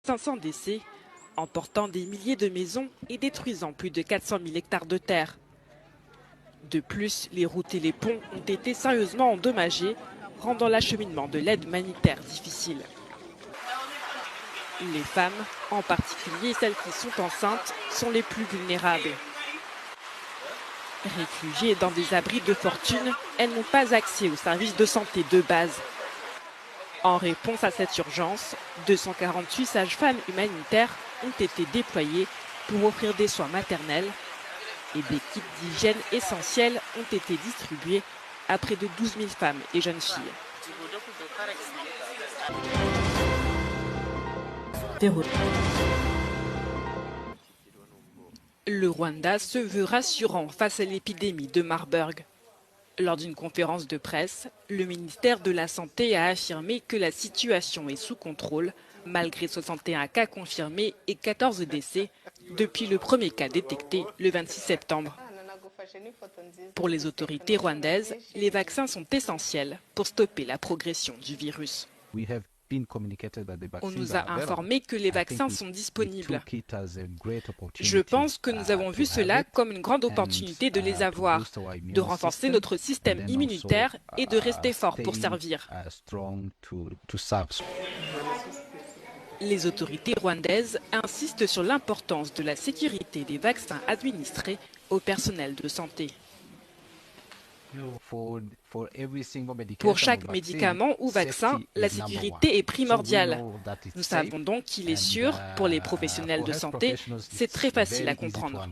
500 décès, emportant des milliers de maisons et détruisant plus de 400 000 hectares de terre. De plus, les routes et les ponts ont été sérieusement endommagés, rendant l'acheminement de l'aide humanitaire difficile. Les femmes, en particulier celles qui sont enceintes, sont les plus vulnérables. Réfugiées dans des abris de fortune, elles n'ont pas accès aux services de santé de base. En réponse à cette urgence, 248 sages-femmes humanitaires ont été déployées pour offrir des soins maternels et des kits d'hygiène essentiels ont été distribués à près de 12 000 femmes et jeunes filles. Le Rwanda se veut rassurant face à l'épidémie de Marburg. Lors d'une conférence de presse, le ministère de la Santé a affirmé que la situation est sous contrôle, malgré 61 cas confirmés et 14 décès depuis le premier cas détecté le 26 septembre. Pour les autorités rwandaises, les vaccins sont essentiels pour stopper la progression du virus. On nous a informé que les vaccins sont disponibles. Je pense que nous avons vu cela comme une grande opportunité de les avoir, de renforcer notre système immunitaire et de rester fort pour servir. Les autorités rwandaises insistent sur l'importance de la sécurité des vaccins administrés au personnel de santé. Pour chaque médicament ou vaccin, la sécurité est primordiale. Nous savons donc qu'il est sûr pour les professionnels de santé. C'est très facile à comprendre.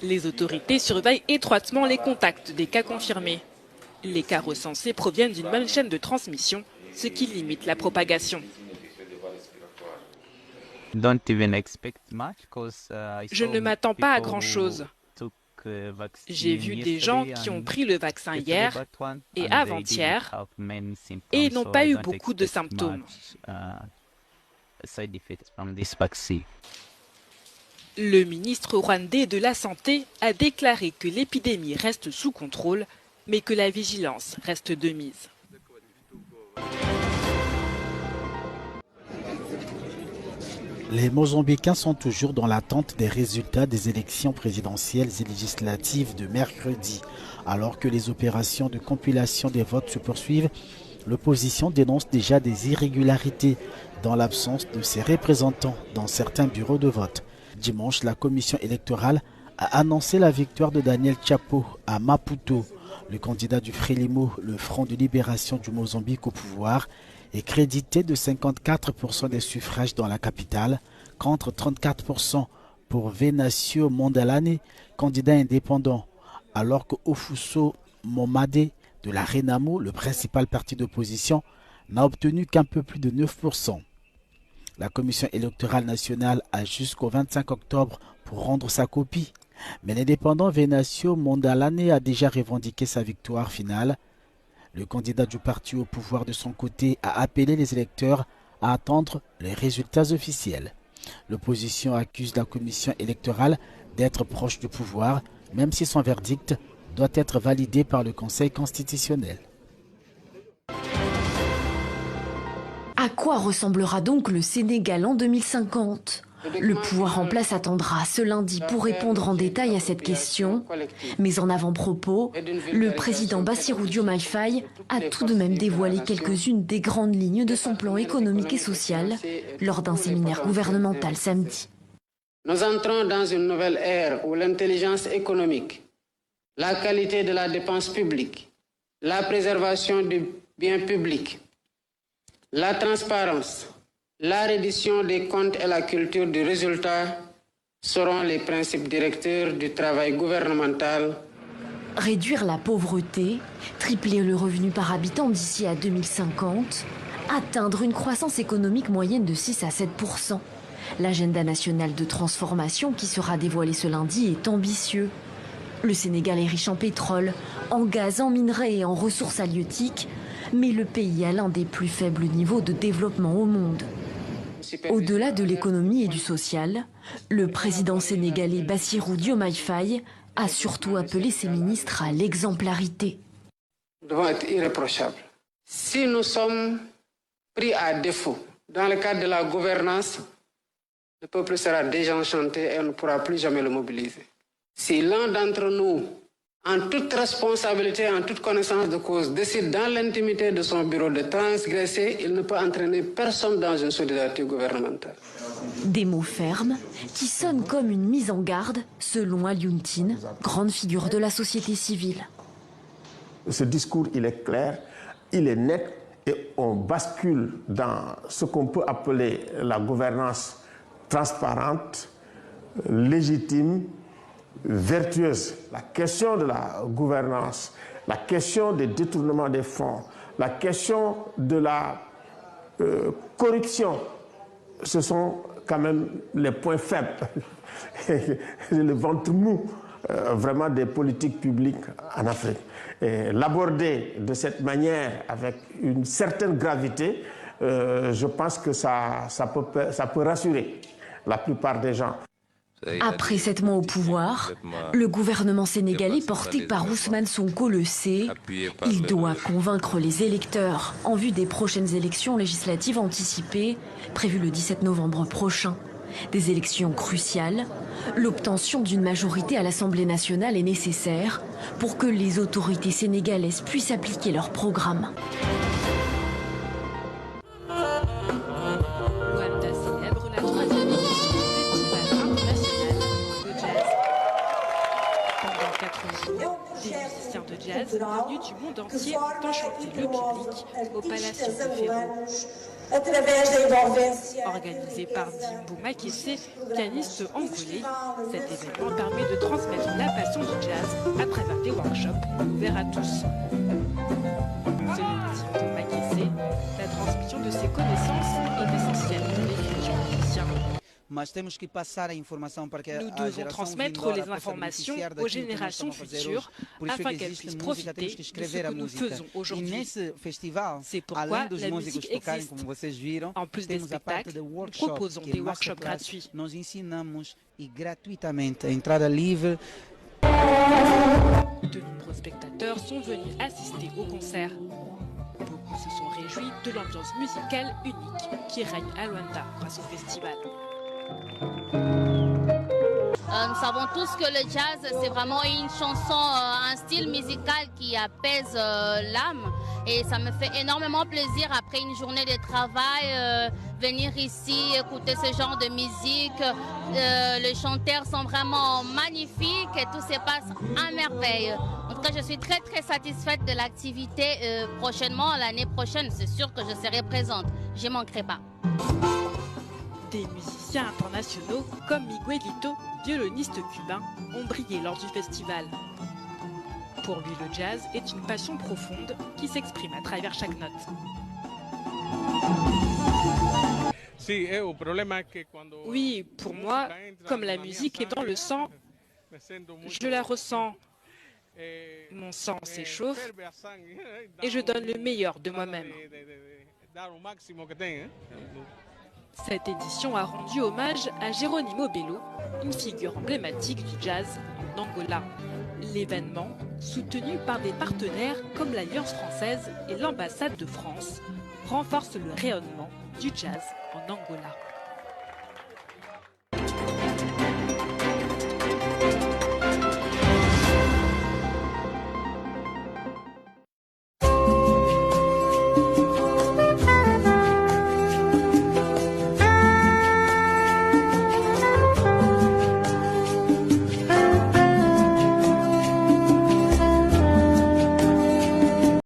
Les autorités surveillent étroitement les contacts des cas confirmés. Les cas recensés proviennent d'une même chaîne de transmission, ce qui limite la propagation. Je ne m'attends pas à grand-chose. J'ai vu des gens qui ont pris le vaccin hier et avant-hier et n'ont pas eu beaucoup de symptômes. Le ministre rwandais de la Santé a déclaré que l'épidémie reste sous contrôle, mais que la vigilance reste de mise. Les Mozambicains sont toujours dans l'attente des résultats des élections présidentielles et législatives de mercredi. Alors que les opérations de compilation des votes se poursuivent, l'opposition dénonce déjà des irrégularités dans l'absence de ses représentants dans certains bureaux de vote. Dimanche, la commission électorale a annoncé la victoire de Daniel Chapo à Maputo. Le candidat du Frelimo, le Front de libération du Mozambique au pouvoir, est crédité de 54% des suffrages dans la capitale, contre 34% pour Venancio Mondlane, candidat indépendant, alors que Ofuso Momade de la Renamo, le principal parti d'opposition, n'a obtenu qu'un peu plus de 9%. La Commission électorale nationale a jusqu'au 25 octobre pour rendre sa copie, mais l'indépendant Venancio Mondlane a déjà revendiqué sa victoire finale. Le candidat du parti au pouvoir de son côté a appelé les électeurs à attendre les résultats officiels. L'opposition accuse la commission électorale d'être proche du pouvoir, même si son verdict doit être validé par le Conseil constitutionnel. À quoi ressemblera donc le Sénégal en 2050 ? Le pouvoir en place attendra ce lundi pour répondre en détail à cette question. Mais en avant-propos, le président Bassirou Diomaye Faye a tout de même dévoilé quelques-unes des grandes lignes de son plan économique et social lors d'un séminaire gouvernemental samedi. Nous entrons dans une nouvelle ère où l'intelligence économique, la qualité de la dépense publique, la préservation du bien public, la transparence, la reddition des comptes et la culture du résultat seront les principes directeurs du travail gouvernemental. Réduire la pauvreté, tripler le revenu par habitant d'ici à 2050, atteindre une croissance économique moyenne de 6 à 7%. L'agenda national de transformation qui sera dévoilé ce lundi est ambitieux. Le Sénégal est riche en pétrole, en gaz, en minerais et en ressources halieutiques, mais le pays a l'un des plus faibles niveaux de développement au monde. Au-delà de l'économie et du social, le président sénégalais Bassirou Diomaye Faye a surtout appelé ses ministres à l'exemplarité. Nous devons être irréprochables. Si nous sommes pris à défaut dans le cadre de la gouvernance, le peuple sera désenchanté et on ne pourra plus jamais le mobiliser. Si l'un d'entre nous, en toute responsabilité, en toute connaissance de cause, décide dans l'intimité de son bureau de transgresser, il ne peut entraîner personne dans une solidarité gouvernementale. Des mots fermes qui sonnent comme une mise en garde, selon Alioune Tine, grande figure de la société civile. Ce discours, il est clair, il est net et on bascule dans ce qu'on peut appeler la gouvernance transparente, légitime, vertueuse. La question de la gouvernance, la question des détournements des fonds, la question de la corruption, ce sont quand même les points faibles, le ventre mou vraiment des politiques publiques en Afrique. L'aborder de cette manière, avec une certaine gravité, je pense que ça peut rassurer la plupart des gens. Après 7 mois au pouvoir, le gouvernement sénégalais porté par Ousmane Sonko le sait, il doit convaincre les électeurs en vue des prochaines élections législatives anticipées, prévues le 17 novembre prochain. Des élections cruciales, l'obtention d'une majorité à l'Assemblée nationale est nécessaire pour que les autorités sénégalaises puissent appliquer leur programme. Luanda célèbre la 3e édition du Festival international de jazz. Pendant 4 jours, des musiciens de jazz venus du monde entier ont enchanté le public au Palacio de Ferro. Organisé par Dimbo Makese, pianiste angolais, cet événement permet de transmettre la passion du jazz à travers des workshops ouverts à tous. Selon Dimbo Makese, la transmission de ses connaissances est essentielle pour les futurs musiciens. Nous devons transmettre les informations aux générations futures afin qu'elles puissent profiter de ce que nous faisons aujourd'hui. C'est pourquoi la musique existe. En plus des spectacles, nous proposons des workshops gratuits. De nombreux spectateurs sont venus assister au concert. Beaucoup se sont réjouis de l'ambiance musicale unique qui règne à Luanda grâce au festival. Nous savons tous que le jazz, c'est vraiment une chanson, un style musical qui apaise l'âme. Et ça me fait énormément plaisir après une journée de travail, venir ici, écouter ce genre de musique. Les chanteurs sont vraiment magnifiques et tout se passe à merveille. En tout cas, je suis très satisfaite de l'activité. Prochainement, l'année prochaine, c'est sûr que je serai présente. Je ne manquerai pas. Des musiciens internationaux comme Miguelito, violoniste cubain, ont brillé lors du festival. Pour lui, le jazz est une passion profonde qui s'exprime à travers chaque note. Oui, pour moi, comme la musique est dans le sang, je la ressens. Mon sang s'échauffe et je donne le meilleur de moi-même. Cette édition a rendu hommage à Geronimo Belo, une figure emblématique du jazz en Angola. L'événement, soutenu par des partenaires comme l'Alliance française et l'ambassade de France, renforce le rayonnement du jazz en Angola.